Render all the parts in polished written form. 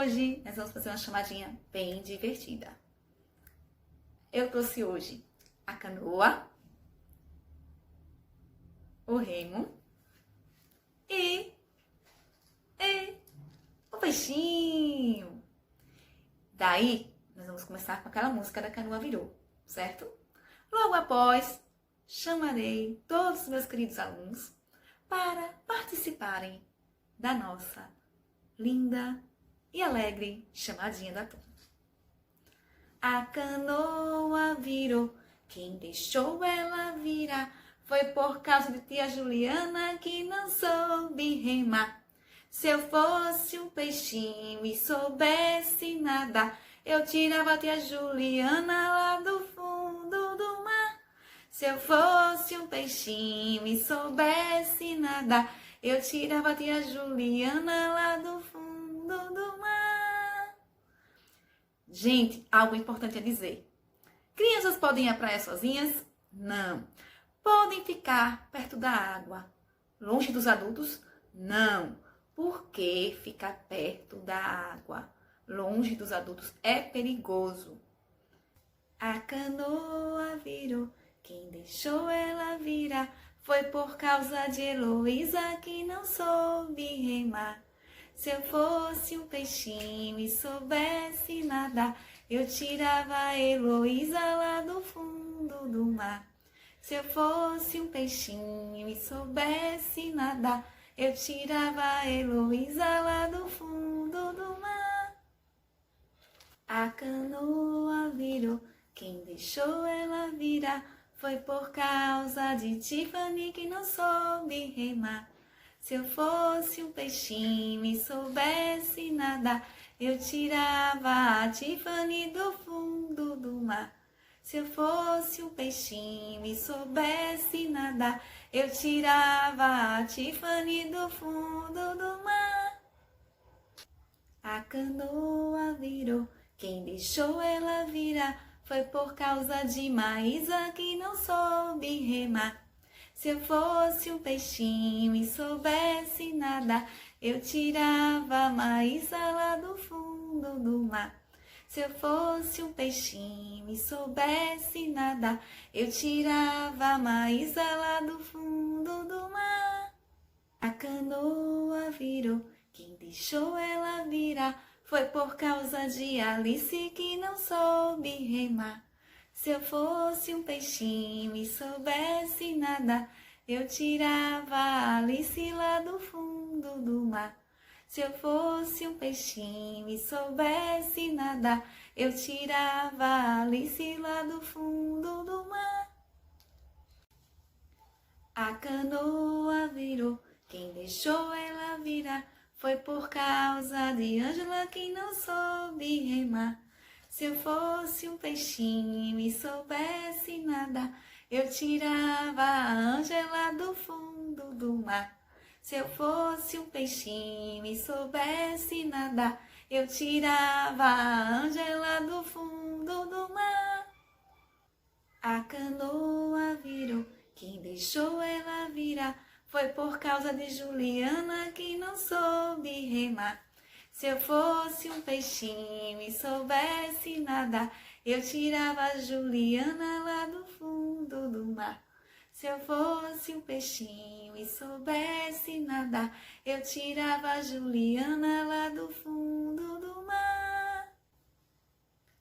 hoje nós vamos fazer uma chamadinha bem divertida. Eu trouxe hoje a canoa, o remo e o peixinho. Daí, nós vamos começar com aquela música da Canoa Virou, certo? Logo após, chamarei todos os meus queridos alunos para participarem da nossa linda e alegre chamadinha da turma. A canoa virou, quem deixou ela virar foi por causa de tia Juliana que não soube remar. Se eu fosse um peixinho e soubesse nadar, eu tirava a tia Juliana lá do fundo do mar. Se eu fosse um peixinho e soubesse nadar, eu tirava a tia Juliana lá do fundo do mar. Gente, algo importante a dizer. Crianças podem ir à praia sozinhas? Não. Podem ficar perto da água, longe dos adultos? Não. Por que ficar perto da água, longe dos adultos, é perigoso? A canoa virou, quem deixou ela virar foi por causa de Heloísa que não soube remar. Se eu fosse um peixinho e soubesse nadar, eu tirava a Heloísa lá do fundo do mar. Se eu fosse um peixinho e soubesse nadar, eu tirava a Heloísa lá do fundo do mar. A canoa virou, quem deixou ela virar foi por causa de Tiffany que não soube remar. Se eu fosse um peixinho e soubesse nadar, eu tirava a Tiffany do fundo do mar. Se eu fosse um peixinho e soubesse nadar, eu tirava a Tiffany do fundo do mar. A canoa virou, quem deixou ela virar foi por causa de Maísa que não soube remar. Se eu fosse um peixinho e soubesse nadar, eu tirava a Maísa lá do fundo do mar. Se eu fosse um peixinho e soubesse nadar, eu tirava a Maísa lá do fundo do mar. A canoa virou, quem deixou ela virar foi por causa de Alice que não soube remar. Se eu fosse um peixinho e soubesse nadar, eu tirava a Alice lá do fundo do mar. Se eu fosse um peixinho e soubesse nadar, eu tirava a Alice lá do fundo do mar. A canoa virou, quem deixou ela virar foi por causa de Ângela que não soube remar. Se eu fosse um peixinho e soubesse nadar, eu tirava a Ângela do fundo do mar. Se eu fosse um peixinho e soubesse nadar, eu tirava a Ângela do fundo do mar. A canoa virou, quem deixou ela virar foi por causa de Juliana que não soube remar. Se eu fosse um peixinho e soubesse nadar, eu tirava a Juliana lá do fundo do mar. Se eu fosse um peixinho e soubesse nadar, eu tirava a Juliana lá do fundo do mar.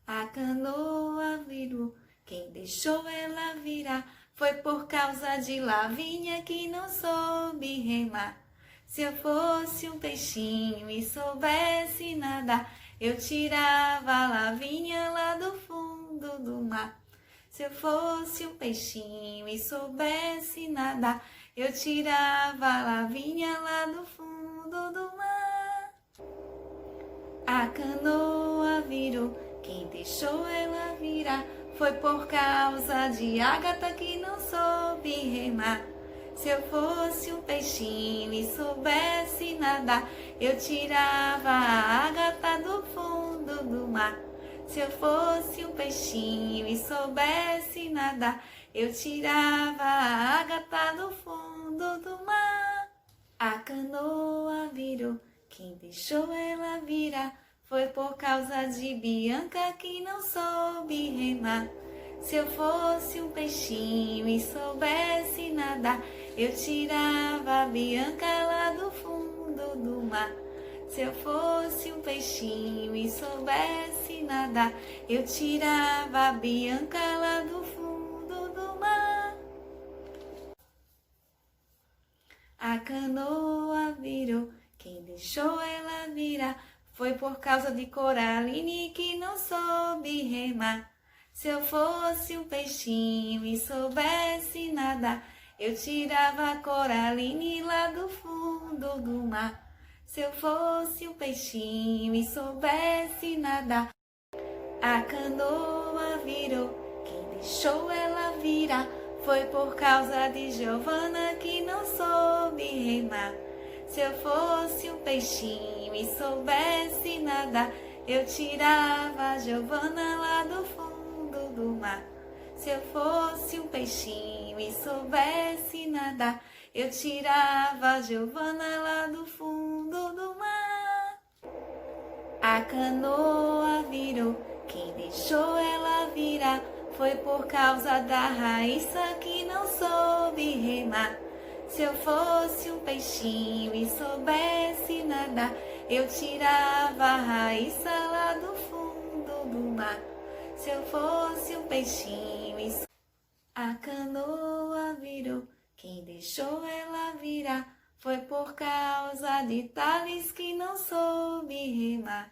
A canoa virou, quem deixou ela virar foi por causa de Lavínia que não soube remar. Se eu fosse um peixinho e soubesse nadar, eu tirava a Lavínia lá do fundo do mar. Se eu fosse um peixinho e soubesse nadar, eu tirava a Lavínia lá do fundo do mar. A canoa virou, quem deixou ela virar foi por causa de Ágata que não soube remar. Se eu fosse um peixinho e soubesse nadar, eu tirava a Ágata do fundo do mar. Se eu fosse um peixinho e soubesse nadar, eu tirava a Ágata do fundo do mar. A canoa virou, quem deixou ela virar foi por causa de Bianca que não soube remar. Se eu fosse um peixinho e soubesse nadar, eu tirava a Bianca lá do fundo do mar. Se eu fosse um peixinho e soubesse nadar, eu tirava a Bianca lá do fundo do mar. A canoa virou, quem deixou ela virar foi por causa de Coraline que não soube remar. Se eu fosse um peixinho e soubesse nadar, eu tirava a Coraline lá do fundo do mar. Se eu fosse um peixinho e soubesse nadar, a canoa virou, quem deixou ela virar foi por causa de Giovana que não soube remar. Se eu fosse um peixinho e soubesse nadar, eu tirava a Giovana lá do fundo do mar. Se eu fosse um peixinho e soubesse nadar, eu tirava a Giovana lá do fundo do mar. A canoa virou, quem deixou ela virar foi por causa da Raíssa que não soube remar. Se eu fosse um peixinho e soubesse nadar, eu tirava a Raíssa lá do fundo do mar. Se eu fosse um peixinho e a canoa virou, quem deixou ela virar foi por causa de Thales que não soube remar.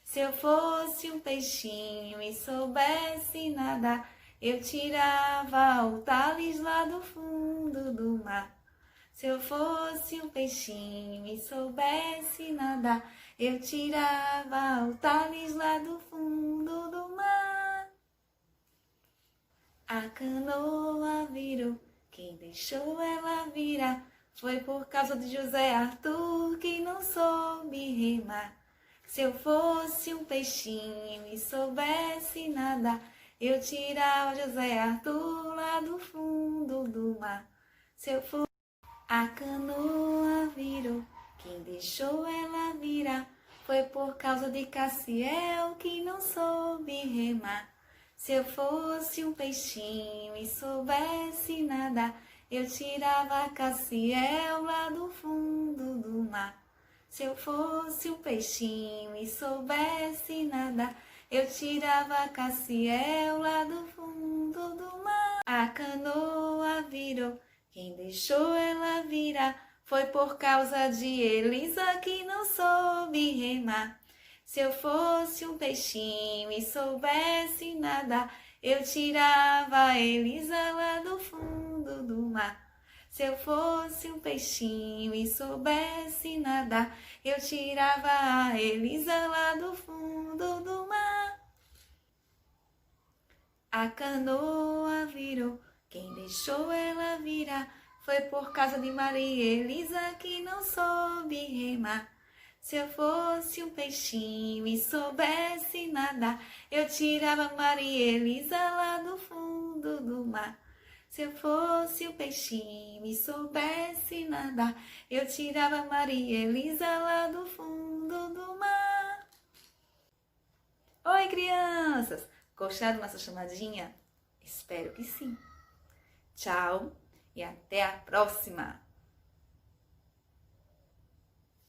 Se eu fosse um peixinho e soubesse nadar, eu tirava o Thales lá do fundo do mar. Se eu fosse um peixinho e soubesse nadar, eu tirava o Thales lá do fundo do mar. A canoa virou, quem deixou ela virar foi por causa de José Arthur que não soube remar. Se eu fosse um peixinho e soubesse nadar, eu tirava José Arthur lá do fundo do mar. Se eu fosse... A canoa virou, quem deixou ela virar foi por causa de Cassiel que não soube remar. Se eu fosse um peixinho e soubesse nadar, eu tirava Cassiel lá do fundo do mar. Se eu fosse um peixinho e soubesse nadar, eu tirava Cassiel lá do fundo do mar. A canoa virou, quem deixou ela virar foi por causa de Elisa que não soube remar. Se eu fosse um peixinho e soubesse nadar, eu tirava a Elisa lá do fundo do mar. Se eu fosse um peixinho e soubesse nadar, eu tirava a Elisa lá do fundo do mar. A canoa virou, quem deixou ela virar foi por causa de Maria Elisa que não soube remar. Se eu fosse um peixinho e soubesse nadar, eu tirava Maria Elisa lá do fundo do mar. Se eu fosse um peixinho e soubesse nadar, eu tirava Maria Elisa lá do fundo do mar. Oi, crianças! Gostaram da nossa chamadinha? Espero que sim. Tchau e até a próxima!